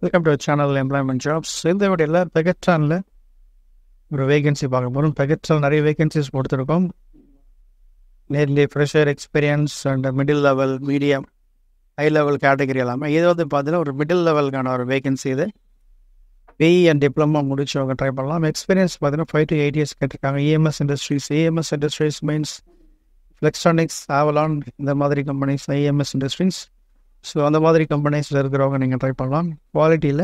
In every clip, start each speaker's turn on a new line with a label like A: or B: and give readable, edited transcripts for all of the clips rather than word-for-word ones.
A: Welcome to channel employment jobs. இந்த வீடியோவில் பெகட்ரானில் ஒரு வேகன்சி பார்க்க போகிறோம். பெகட்ரான் நிறைய வேகன்சிஸ் கொடுத்துருக்கோம். Nearly fresher, experience and middle level, medium, high level category எல்லாமே. இது வந்து பார்த்தீங்கன்னா ஒரு மிடில் லெவலுக்கான ஒரு வேகன்சி. இது பிஇ அண்ட் டிப்ளமா முடிச்சவங்க ட்ரை பண்ணலாம். எக்ஸ்பீரியன்ஸ் பார்த்தீங்கன்னா 5 to 8 years கேட்டிருக்காங்க. இஎம்எஸ் இண்டஸ்ட்ரீஸ் மீன்ஸ் எலக்ட்ரானிக்ஸ், ஆவலான், இந்த மாதிரி கம்பெனிஸ், இஎம்எஸ் இண்டஸ்ட்ரீஸ். ஸோ அந்த மாதிரி கம்பெனிஸில் இருக்கிறவங்க நீங்கள் ட்ரை பண்ணலாம். குவாலிட்டியில்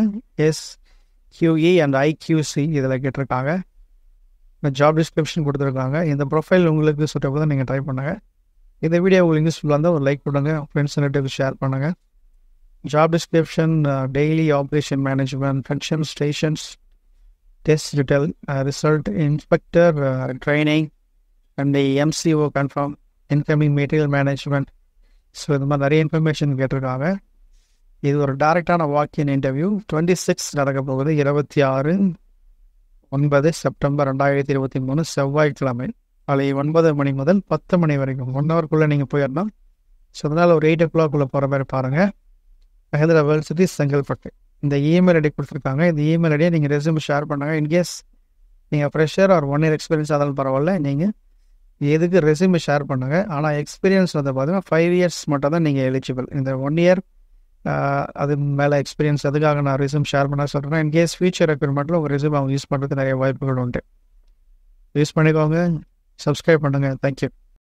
A: SQE அண்ட் IQC இதில் கேட்டிருக்காங்க. ஜாப் டிஸ்கிரிப்ஷன் கொடுத்துருக்காங்க. இந்த ப்ரொஃபைல் உங்களுக்கு சூட்டபிள் தான், நீங்கள் ட்ரை பண்ணுங்கள். இந்த வீடியோ உங்களுக்கு யூஸ்ஃபுல்லாக இருந்தால் ஒரு லைக் பண்ணுங்கள், ஃப்ரெண்ட்ஸ் ரிலேட்டிவ்க்கு ஷேர் பண்ணுங்கள். Job description: daily operation management, function stations, test detail, result inspector, training and MCO confirm, incoming material management. So இந்த மாதிரி நிறைய இன்ஃபர்மேஷன் கேட்டிருக்காங்க. இது ஒரு டேரெக்டான வாக்கின் இன்டர்வியூ. 26 நடக்க போகுது. 26/9 செப்டம்பர் 2023 செவ்வாய்க்கிழமை காலை 9 மணி முதல் 10 மணி வரைக்கும் 1 ஹவர்க்குள்ளே நீங்கள் போயிடலாம். ஸோ அதனால் ஒரு 8 o'clock போகிற மாதிரி பாருங்கள். ஹைதராபாத் சிட்டி, செங்கல்பட்டு. இந்த இமெயில் ஐடி கொடுத்துருக்காங்க. இந்த இமெயில் ஐடியை நீங்கள் ரெஸ்யூம் ஷேர் பண்ணுங்கள். இன்கேஸ் நீங்கள் ஃப்ரெஷர் ஆர் 1 year எக்ஸ்பீரியன்ஸ் ஆனாலும் பரவாயில்ல, நீங்கள் எதுக்கு ரெஸ்யூமே ஷேர் பண்ணுங்கள். ஆனால் எக்ஸ்பீரியன்ஸ் வந்து பார்த்தீங்கன்னா 5 years மட்டும் தான் நீங்கள் எலிஜிபிள். இந்த 1 year அது மேலே எக்ஸ்பீரியன்ஸ் எதுக்காக நான் ரெஸ்யூம் ஷேர் பண்ண சொல்கிறேன்னா, இன்கேஸ் ஃபியூச்சர் ரெக்ரூட்மெண்ட்டில் உங்கள் ரெஸ்யூம் அவங்க யூஸ் பண்ணுறதுக்கு நிறைய வாய்ப்புகள் உண்டு. யூஸ் பண்ணிக்கோங்க. சப்ஸ்கிரைப் பண்ணுங்கள். தேங்க்யூ.